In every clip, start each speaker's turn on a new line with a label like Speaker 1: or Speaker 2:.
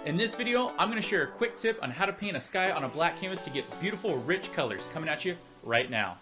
Speaker 1: In this video, I'm going to share a quick tip on how to paint a sky on a black canvas to get beautiful, rich colors coming at you right now.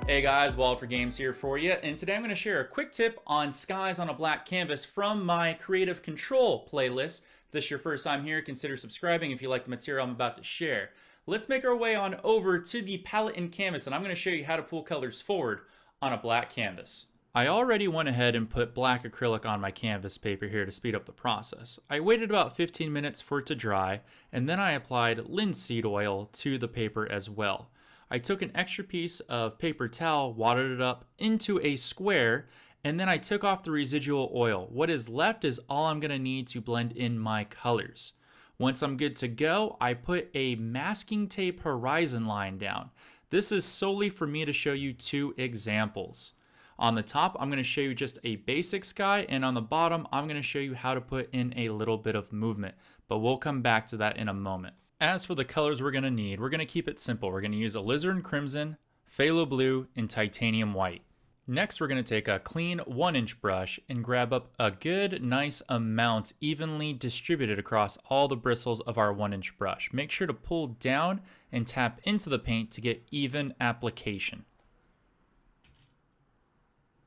Speaker 1: Hey guys, Wild for Games here for you, and today I'm going to share a quick tip on skies on a black canvas from my Creative Control playlist. If this is your first time here, consider subscribing if you like the material I'm about to share. Let's make our way on over to the palette and canvas, and I'm going to show you how to pull colors forward on a black canvas. I already went ahead and put black acrylic on my canvas paper here to speed up the process. I waited about 15 minutes for it to dry, and then I applied linseed oil to the paper as well. I took an extra piece of paper towel, wadded it up into a square, and then I took off the residual oil. What is left is all I'm going to need to blend in my colors. Once I'm good to go, I put a masking tape horizon line down. This is solely for me to show you two examples. On the top, I'm going to show you just a basic sky, and on the bottom, I'm going to show you how to put in a little bit of movement, but we'll come back to that in a moment. As for the colors we're going to need, we're going to keep it simple. We're going to use alizarin crimson, phthalo blue, and titanium white. Next, we're going to take a clean 1-inch brush and grab up a good, nice amount evenly distributed across all the bristles of our 1-inch brush. Make sure to pull down and tap into the paint to get even application.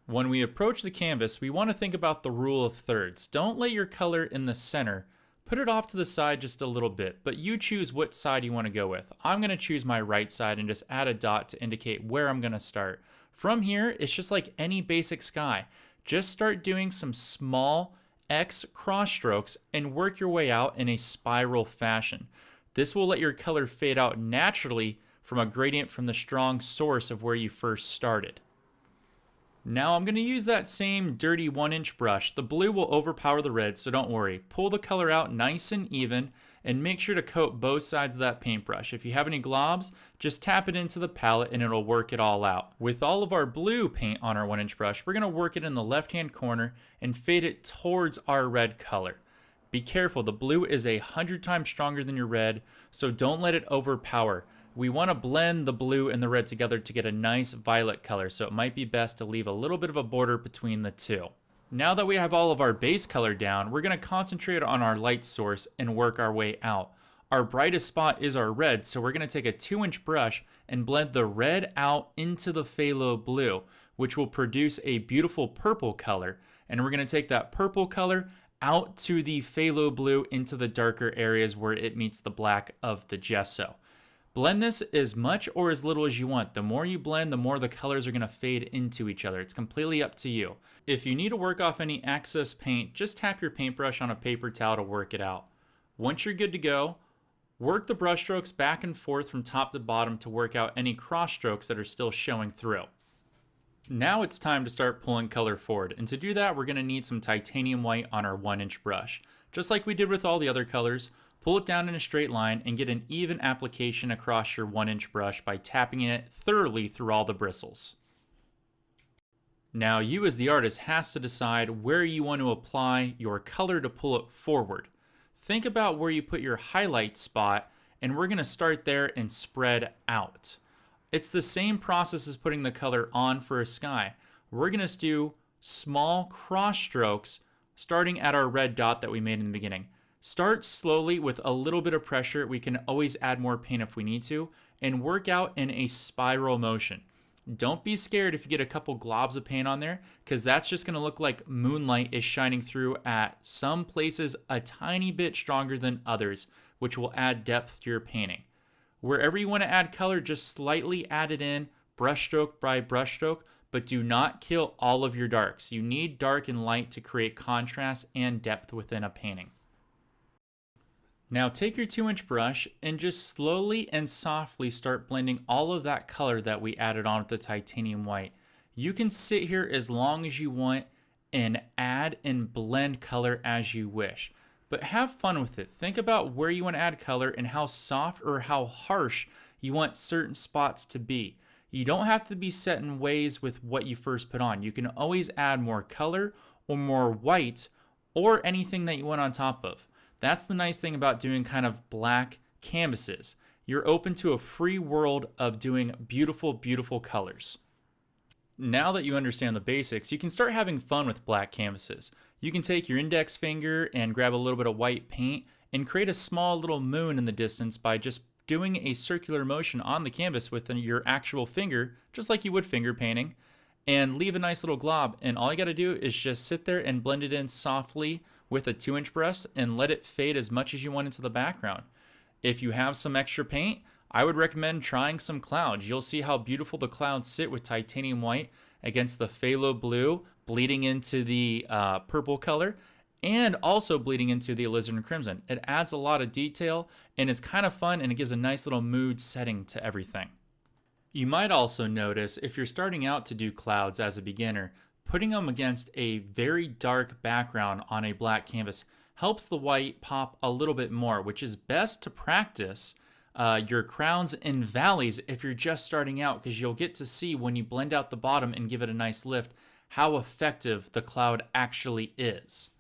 Speaker 1: When we approach the canvas, we want to think about the rule of thirds. Don't lay your color in the center. Put it off to the side just a little bit, but you choose what side you want to go with. I'm going to choose my right side and just add a dot to indicate where I'm going to start. From here, it's just like any basic sky. Just start doing some small X cross strokes and work your way out in a spiral fashion. This will let your color fade out naturally from a gradient from the strong source of where you first started. Now I'm going to use that same dirty 1-inch brush. The blue will overpower the red, so don't worry. Pull the color out nice and even and make sure to coat both sides of that paintbrush. If you have any globs, just tap it into the palette and it'll work it all out. With all of our blue paint on our 1-inch brush, we're going to work it in the left-hand corner and fade it towards our red color. Be careful, the blue is 100 times stronger than your red, so don't let it overpower. We want to blend the blue and the red together to get a nice violet color, so it might be best to leave a little bit of a border between the two. Now that we have all of our base color down, we're going to concentrate on our light source and work our way out. Our brightest spot is our red, so we're going to take a 2-inch brush and blend the red out into the phthalo blue, which will produce a beautiful purple color. And we're going to take that purple color out to the phthalo blue into the darker areas where it meets the black of the gesso. Blend this as much or as little as you want. The more you blend, the more the colors are going to fade into each other. It's completely up to you. If you need to work off any excess paint, just tap your paintbrush on a paper towel to work it out. Once you're good to go, work the brush strokes back and forth from top to bottom to work out any cross strokes that are still showing through. Now it's time to start pulling color forward, and to do that we're going to need some titanium white on our 1-inch brush. Just like we did with all the other colors, pull it down in a straight line and get an even application across your 1-inch brush by tapping it thoroughly through all the bristles. Now you as the artist has to decide where you want to apply your color to pull it forward. Think about where you put your highlight spot, and we're going to start there and spread out. It's the same process as putting the color on for a sky. We're going to do small cross strokes starting at our red dot that we made in the beginning. Start slowly with a little bit of pressure. We can always add more paint if we need to, and work out in a spiral motion. Don't be scared if you get a couple globs of paint on there, because that's just going to look like moonlight is shining through at some places a tiny bit stronger than others, which will add depth to your painting. Wherever you want to add color, just slightly add it in, brushstroke by brushstroke, but do not kill all of your darks. You need dark and light to create contrast and depth within a painting. Now take your 2-inch brush and just slowly and softly start blending all of that color that we added on with the titanium white. You can sit here as long as you want and add and blend color as you wish, but have fun with it. Think about where you want to add color and how soft or how harsh you want certain spots to be. You don't have to be set in ways with what you first put on. You can always add more color or more white or anything that you want on top of. That's the nice thing about doing kind of black canvases. You're open to a free world of doing beautiful, beautiful colors. Now that you understand the basics, you can start having fun with black canvases. You can take your index finger and grab a little bit of white paint and create a small little moon in the distance by just doing a circular motion on the canvas with your actual finger, just like you would finger painting, and leave a nice little glob. And all you got to do is just sit there and blend it in softly with a 2-inch brush and let it fade as much as you want into the background. If you have some extra paint, I would recommend trying some clouds. You'll see how beautiful the clouds sit with titanium white against the phthalo blue bleeding into the purple color and also bleeding into the alizarin crimson. It adds a lot of detail and it's kind of fun, and it gives a nice little mood setting to everything. You might also notice if you're starting out to do clouds as a beginner, putting them against a very dark background on a black canvas helps the white pop a little bit more, which is best to practice your crowns and valleys if you're just starting out, because you'll get to see when you blend out the bottom and give it a nice lift how effective the cloud actually is.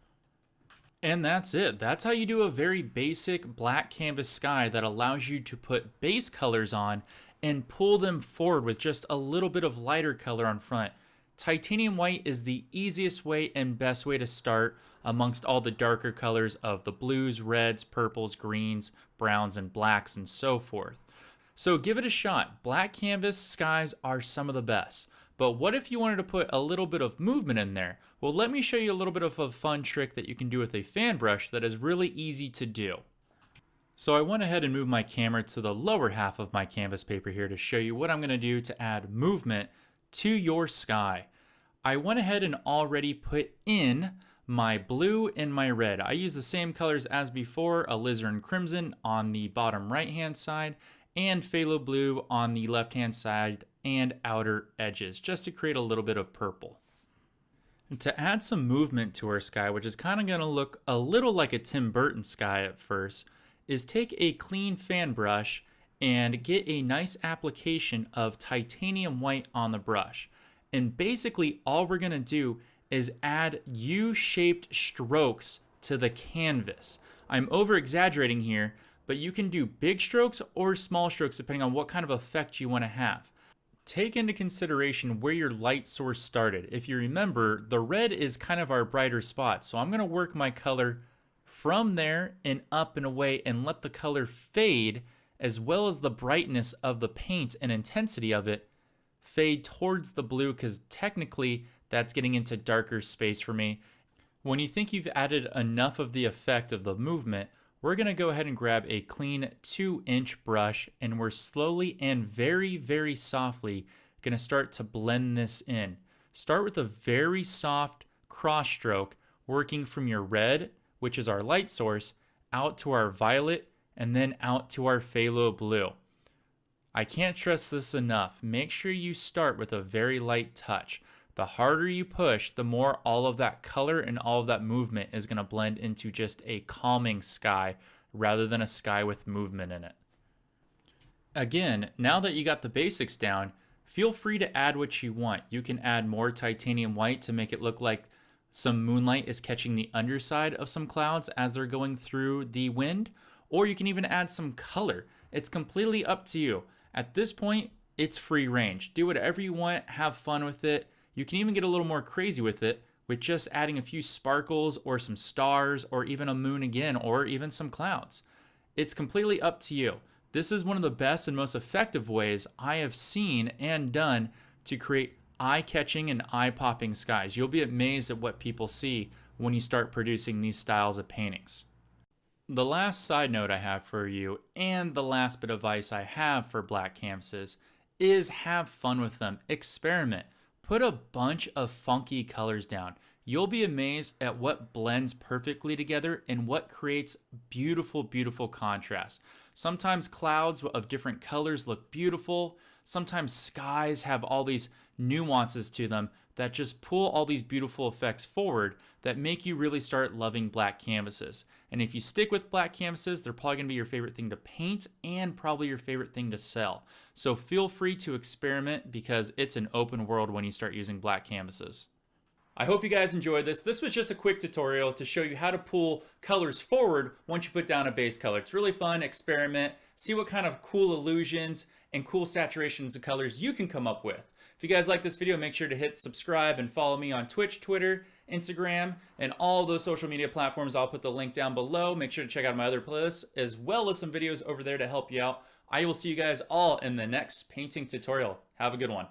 Speaker 1: And that's it. That's how you do a very basic black canvas sky that allows you to put base colors on and pull them forward with just a little bit of lighter color on front. Titanium white is the easiest way and best way to start amongst all the darker colors of the blues, reds, purples, greens, browns, and blacks, and so forth. So give it a shot. Black canvas skies are some of the best. But what if you wanted to put a little bit of movement in there? Well, let me show you a little bit of a fun trick that you can do with a fan brush that is really easy to do. So I went ahead and moved my camera to the lower half of my canvas paper here to show you what I'm going to do to add movement to your sky. I went ahead and already put in my blue and my red. I use the same colors as before, alizarin crimson on the bottom right hand side and phthalo blue on the left hand side and outer edges, just to create a little bit of purple. And to add some movement to our sky, which is kind of going to look a little like a Tim Burton sky at first, is take a clean fan brush and get a nice application of titanium white on the brush. And basically all we're going to do is add U-shaped strokes to the canvas. I'm over exaggerating here, but you can do big strokes or small strokes depending on what kind of effect you want to have. Take into consideration where your light source started. If you remember, the red is kind of our brighter spot, so I'm going to work my color from there and up and away and let the color fade, as well as the brightness of the paint and intensity of it fade towards the blue, because technically that's getting into darker space for me. When you think you've added enough of the effect of the movement, we're going to go ahead and grab a clean 2-inch brush, and we're slowly and very, very softly going to start to blend this in. Start with a very soft cross stroke, working from your red, which is our light source, out to our violet, and then out to our phthalo blue. I can't stress this enough. Make sure you start with a very light touch. The harder you push, the more all of that color and all of that movement is going to blend into just a calming sky rather than a sky with movement in it. Again, now that you got the basics down, feel free to add what you want. You can add more titanium white to make it look like some moonlight is catching the underside of some clouds as they're going through the wind, or you can even add some color. It's completely up to you. At this point, it's free range. Do whatever you want, have fun with it. You can even get a little more crazy with it, with just adding a few sparkles or some stars or even a moon again, or even some clouds. It's completely up to you. This is one of the best and most effective ways I have seen and done to create eye-catching and eye-popping skies. You'll be amazed at what people see when you start producing these styles of paintings. The last side note I have for you, and the last bit of advice I have for black canvases, is have fun with them. Experiment. Put a bunch of funky colors down. You'll be amazed at what blends perfectly together and what creates beautiful, beautiful contrast. Sometimes clouds of different colors look beautiful. Sometimes skies have all these nuances to them that just pull all these beautiful effects forward that make you really start loving black canvases. And if you stick with black canvases, they're probably gonna be your favorite thing to paint and probably your favorite thing to sell. So feel free to experiment, because it's an open world when you start using black canvases. I hope you guys enjoyed this. This was just a quick tutorial to show you how to pull colors forward once you put down a base color. It's really fun. Experiment, see what kind of cool illusions and cool saturations of colors you can come up with. If you guys like this video, make sure to hit subscribe and follow me on Twitch, Twitter, Instagram, and all those social media platforms. I'll put the link down below. Make sure to check out my other playlists as well as some videos over there to help you out. I will see you guys all in the next painting tutorial. Have a good one.